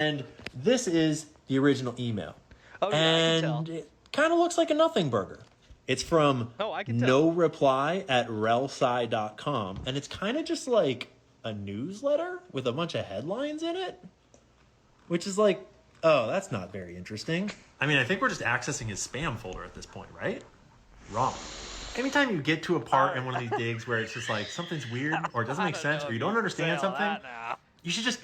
And this is the original email. Oh, yeah, and I can tell. It kind of looks like a nothing burger. It's from I can tell. no reply at relsci.com. And it's kind of just like a newsletter with a bunch of headlines in it, which is like, oh, that's not very interesting. I mean, I think we're just accessing his spam folder at this point, right? Wrong. Anytime you get to a part in one of these digs where it's just like something's weird or it doesn't make sense or you don't understand something, you should just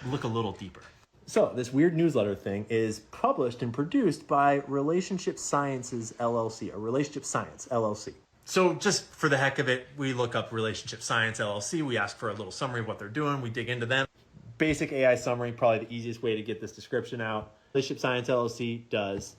look a little deeper. So this weird newsletter thing is published and produced by Relationship Sciences LLC, or Relationship Science LLC. So just for the heck of it, we look up Relationship Science LLC. We ask for a little summary of what they're doing. We dig into them. Basic AI summary, probably the easiest way to get this description out. Relationship Science LLC does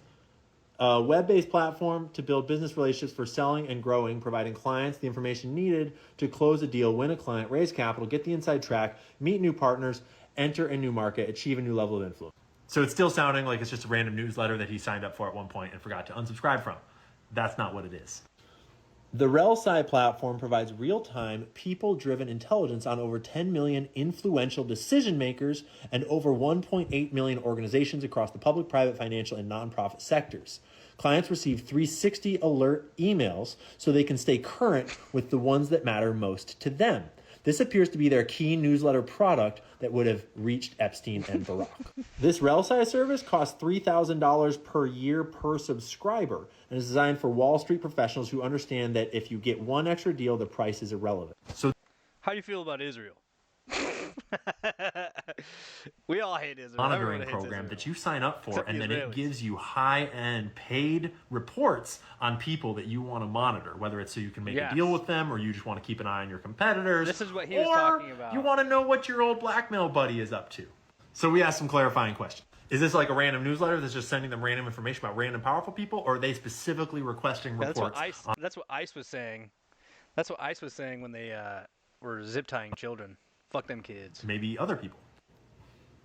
a web-based platform to build business relationships for selling and growing, providing clients the information needed to close a deal, win a client, raise capital, get the inside track, meet new partners, enter a new market, achieve a new level of influence. So it's still sounding like it's just a random newsletter that he signed up for at one point and forgot to unsubscribe from. That's not what it is. The RelSci platform provides real-time, people-driven intelligence on over 10 million influential decision makers and over 1.8 million organizations across the public, private, financial, and nonprofit sectors. Clients receive 360 alert emails so they can stay current with the ones that matter most to them. This appears to be their key newsletter product that would have reached Epstein and Barack. This RelSci service costs $3,000 per year per subscriber and is designed for Wall Street professionals who understand that if you get one extra deal, the price is irrelevant. So, how do you feel about Israel? We all hate Israel. Monitoring program that you sign up for, and then it gives you high-end paid reports on people that you want to monitor, whether it's so you can make a deal with them or you just want to keep an eye on your competitors. This is what he was talking about. You want to know what your old blackmail buddy is up to. So we asked some clarifying questions. Is this like a random newsletter that's just sending them random information about random powerful people, or are they specifically requesting reports? That's what ICE was saying. That's what ICE was saying when they were zip tying children. Fuck them kids. Maybe other people.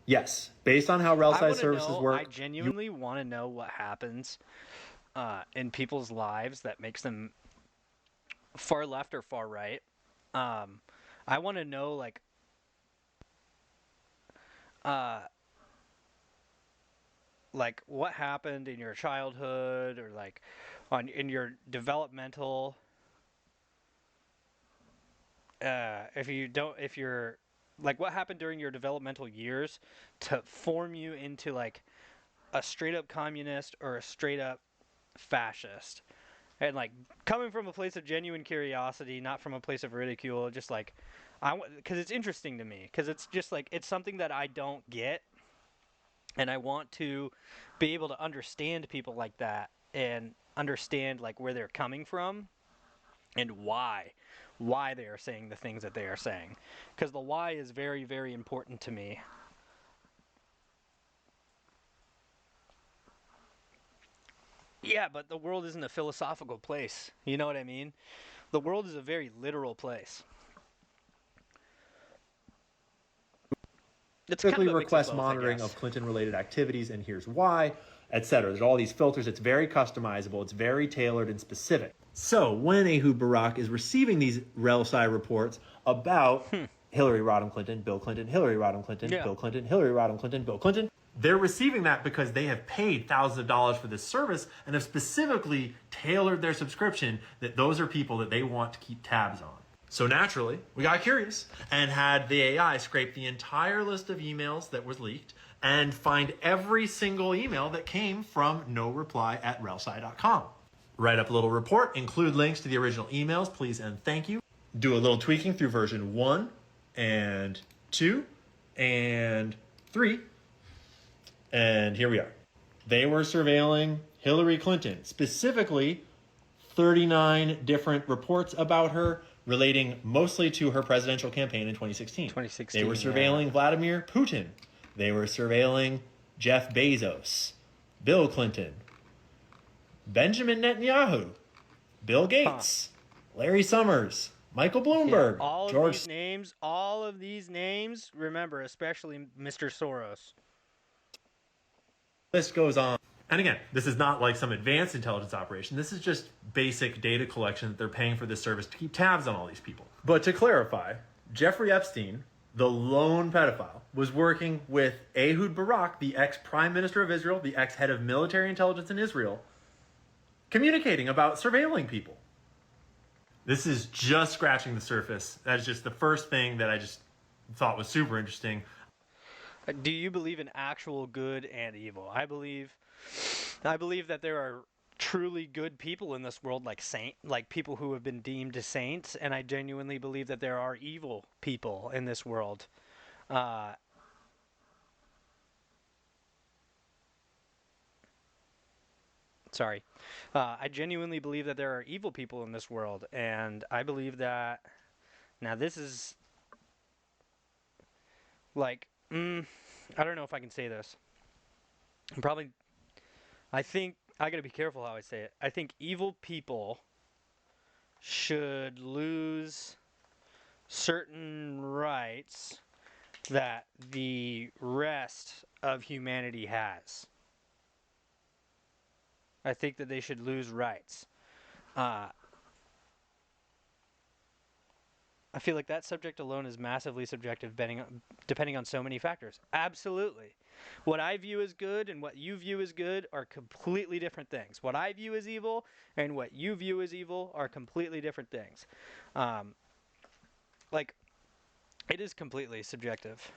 Yes, based on how RelSci services work. I genuinely want to know what happens in people's lives that makes them far left or far right. I want to know like what happened in your childhood or like in your developmental. If you're like what happened during your developmental years to form you into like a straight up communist or a straight up fascist, and like coming from a place of genuine curiosity, not from a place of ridicule, just like because it's interesting to me, because it's just like it's something that I don't get, and I want to be able to understand people like that and understand like where they're coming from and why they are saying the things that they are saying, because the why is very, very important to me. Yeah, but the world isn't a philosophical place. You know what I mean? The world is a very literal place. It's typically request monitoring of Clinton-related activities, and here's why, etc. There's all these filters. It's very customizable. It's very tailored and specific. So when Ehud Barak is receiving these RelSci reports about Hillary Rodham Clinton, Bill Clinton, Hillary Rodham Clinton, Bill Clinton, Hillary Rodham Clinton, Bill Clinton, they're receiving that because they have paid thousands of dollars for this service and have specifically tailored their subscription that those are people that they want to keep tabs on. So naturally, we got curious and had the AI scrape the entire list of emails that was leaked and find every single email that came from no reply at relsci.com. Write up a little report, include links to the original emails, please and thank you. Do a little tweaking through version 1 and 2 and 3. And here we are. They were surveilling Hillary Clinton, specifically 39 different reports about her relating mostly to her presidential campaign in 2016. They were surveilling Vladimir Putin. They were surveilling Jeff Bezos, Bill Clinton, Benjamin Netanyahu, Bill Gates, Larry Summers, Michael Bloomberg, all of these names, remember, especially Mr. Soros. List goes on. And again, this is not like some advanced intelligence operation. This is just basic data collection that they're paying for this service to keep tabs on all these people. But to clarify, Jeffrey Epstein the lone pedophile, was working with Ehud Barak, the ex-prime minister of Israel, the ex-head of military intelligence in Israel, communicating about surveilling people. This is just scratching the surface. That's just the first thing that I just thought was super interesting. Do you believe in actual good and evil? I believe that there are truly good people in this world, like people who have been deemed saints, and I genuinely believe that there are evil people in this world. Uh, sorry. I genuinely believe that there are evil people in this world, and I believe that. Now, this is like, I don't know if I can say this. I think I gotta be careful how I say it. I think evil people should lose certain rights that the rest of humanity has. I think that they should lose rights. I feel like that subject alone is massively subjective, depending on so many factors. Absolutely. What I view as good and what you view as good are completely different things. What I view as evil and what you view as evil are completely different things. Like, it is completely subjective.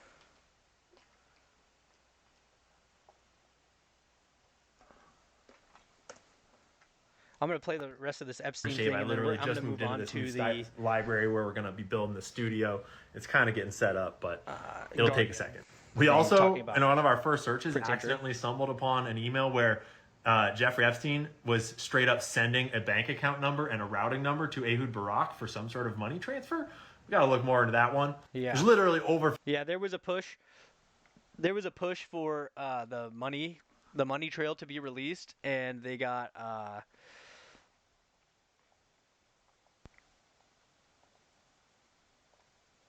I'm going to play the rest of this Epstein thing, I and then literally I'm just going to moved move into on this to new the library where we're going to be building the studio. It's kind of getting set up, but it'll going- take a second. We thing also, talking about in one of our first searches, printing. accidentally stumbled upon an email where Jeffrey Epstein was straight up sending a bank account number and a routing number to Ehud Barak for some sort of money transfer. We got to look more into that one. Yeah. There's literally over. Yeah, there was a push. There was a push for the money trail to be released, and they got.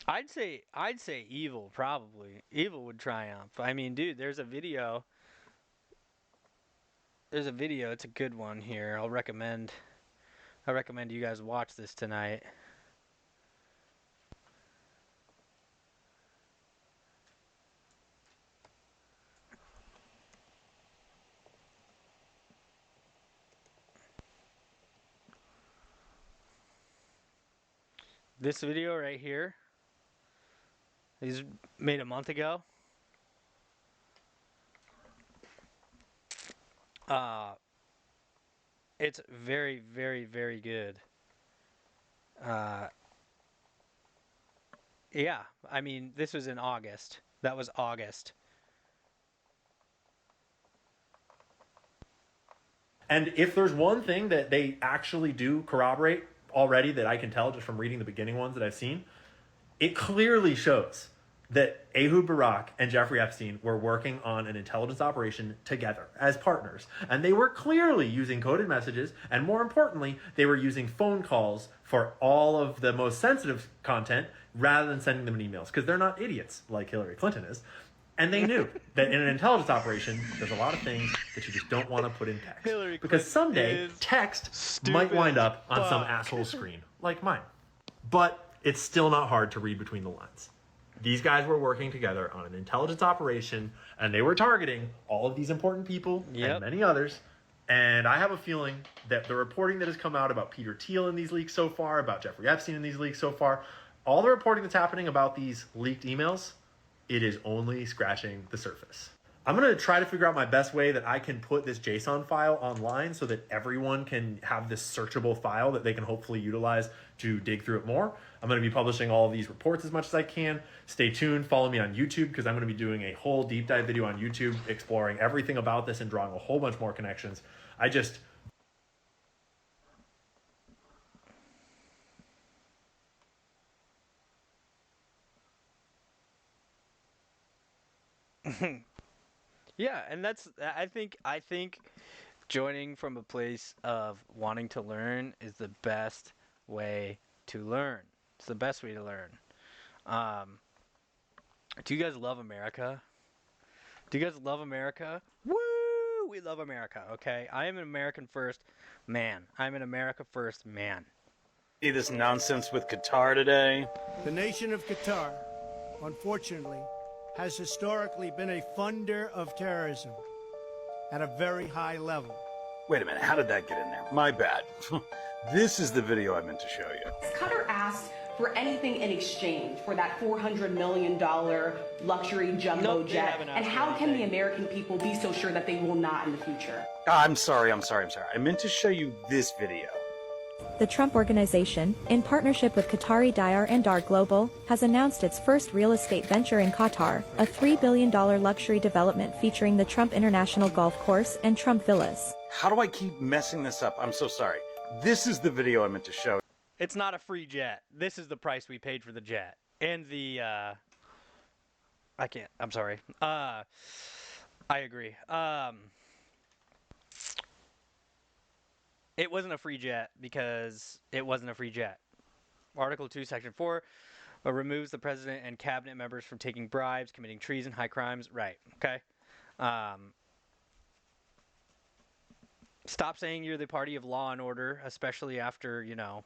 I'd say evil probably. Evil would triumph. I mean, dude, there's a video. There's a video. It's a good one here. I recommend you guys watch this tonight. This video right here is made a month ago. It's very, very, very good. Yeah, I mean, this was in August. That was August. And if there's one thing that they actually do corroborate already that I can tell just from reading the beginning ones that I've seen, it clearly shows that Ehud Barak and Jeffrey Epstein were working on an intelligence operation together as partners. And they were clearly using coded messages, and more importantly, they were using phone calls for all of the most sensitive content rather than sending them in emails, because they're not idiots like Hillary Clinton is. And they knew that in an intelligence operation, there's a lot of things that you just don't want to put in text. Hillary Because Clinton someday, is text might wind up on some asshole screen, like mine. But it's still not hard to read between the lines. These guys were working together on an intelligence operation, and they were targeting all of these important people and many others. And I have a feeling that the reporting that has come out about Peter Thiel in these leaks so far, about Jeffrey Epstein in these leaks so far, all the reporting that's happening about these leaked emails, it is only scratching the surface. I'm going to try to figure out my best way that I can put this JSON file online so that everyone can have this searchable file that they can hopefully utilize to dig through it more. I'm going to be publishing all of these reports as much as I can. Stay tuned. Follow me on YouTube, because I'm going to be doing a whole deep dive video on YouTube exploring everything about this and drawing a whole bunch more connections. Yeah, and that's I think joining from a place of wanting to learn is the best way to learn. It's the best way to learn. Um, do you guys love America? Do you guys love America? Woo! We love America, okay? I am an American first man. I'm an America first man. See this nonsense with Qatar today? The nation of Qatar unfortunately, has historically been a funder of terrorism at a very high level. Wait a minute, how did that get in there? My bad. This is the video I meant to show you. Qatar asked for anything in exchange for that $400 million luxury jumbo Nope, they jet. haven't asked And for how can the anything. American people be so sure that they will not in the future? I'm sorry. I meant to show you this video. The Trump Organization, in partnership with Qatari Diyar and Dar Global, has announced its first real estate venture in Qatar, a $3 billion luxury development featuring the Trump International Golf Course and Trump Villas. How do I keep messing this up? I'm so sorry. This is the video I meant to show. It's not a free jet. This is the price we paid for the jet. And the, I can't. I'm sorry. I agree. It wasn't a free jet because it wasn't a free jet. Article 2, Section 4 removes the president and cabinet members from taking bribes, committing treason, high crimes. Right. Okay. Stop saying you're the party of law and order, especially after, you know,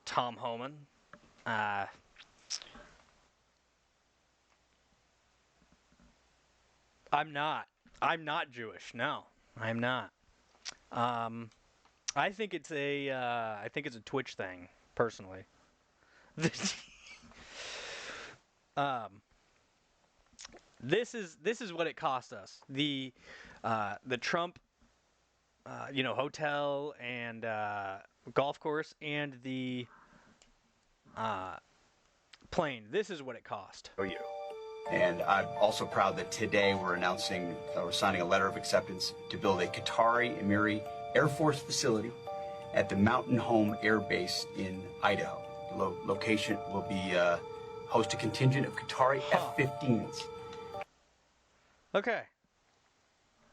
Tom Homan. I'm not. I'm not Jewish. No, I'm not. I think it's a Twitch thing, personally. This is what it cost us. The Trump, hotel and golf course and the plane. This is what it cost. Oh, you. And I'm also proud that today we're signing a letter of acceptance to build a Qatari Emiri Air Force facility at the Mountain Home Air Base in Idaho. Location will be host a contingent of Qatari F-15s. Okay.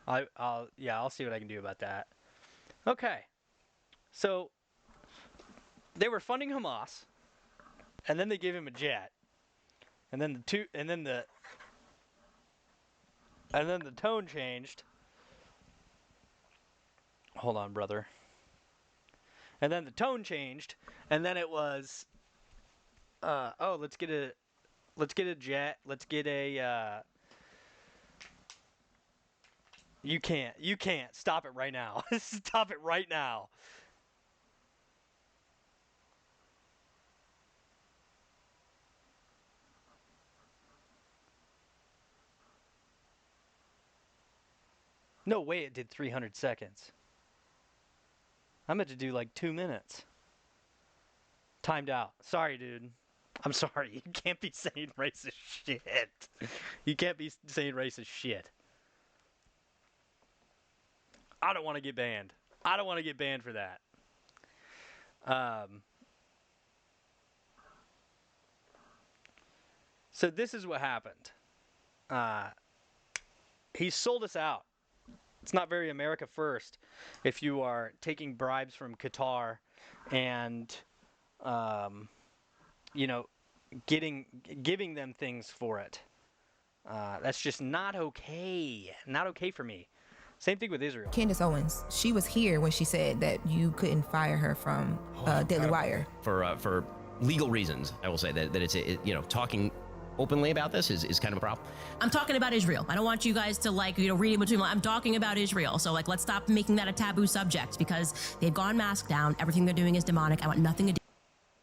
I'll see what I can do about that. Okay. So they were funding Hamas, and then they gave him a jet. And then the tone changed. Hold on, brother. And then the tone changed, and then it was, let's get a jet. Let's get a. You can't stop it right now. Stop it right now. No way it did 300 seconds. I meant to do like 2 minutes. Timed out. Sorry, dude. I'm sorry. You can't be saying racist shit. You can't be saying racist shit. I don't want to get banned. I don't want to get banned for that. So this is what happened. He sold us out. It's not very America first if you are taking bribes from Qatar and, giving them things for it. That's just not okay. Not okay for me. Same thing with Israel. Candace Owens, she was here when she said that you couldn't fire her from Daily Wire. For legal reasons, I will say that it's talking openly about this is kind of a problem. I'm talking about Israel. I don't want you guys to read in between. I'm talking about Israel. So let's stop making that a taboo subject because they've gone mask down. Everything they're doing is demonic. I want nothing to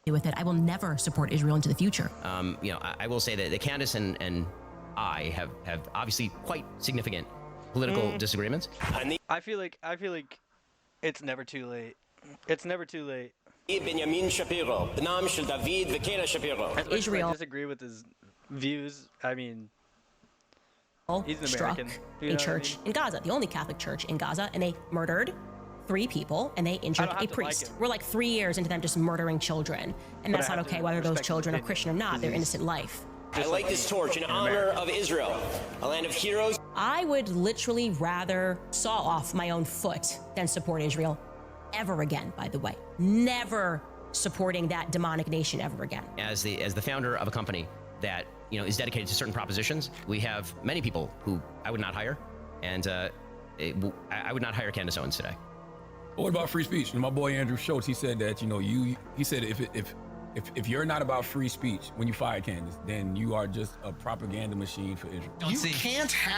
do with it. I will never support Israel into the future. I will say that Candace and I have obviously quite significant political disagreements. I feel like it's never too late. It's never too late. Israel. I disagree with his views. I mean, he's an struck American. a church in Gaza, the only Catholic church in Gaza, and they murdered 3 people and they injured a priest. We're like 3 years into them just murdering children, and that's not okay whether those children are Christian or not. They're innocent life. I light this torch in honor of Israel, a land of heroes. I would literally rather saw off my own foot than support Israel ever again, by the way. Never supporting that demonic nation ever again. As the founder of a company that is dedicated to certain propositions, we have many people who I would not hire, and I would not hire Candace Owens today. What about free speech? My boy Andrew Schultz, he said that he said if If you're not about free speech when you fire Candace, then you are just a propaganda machine for Israel. You can't have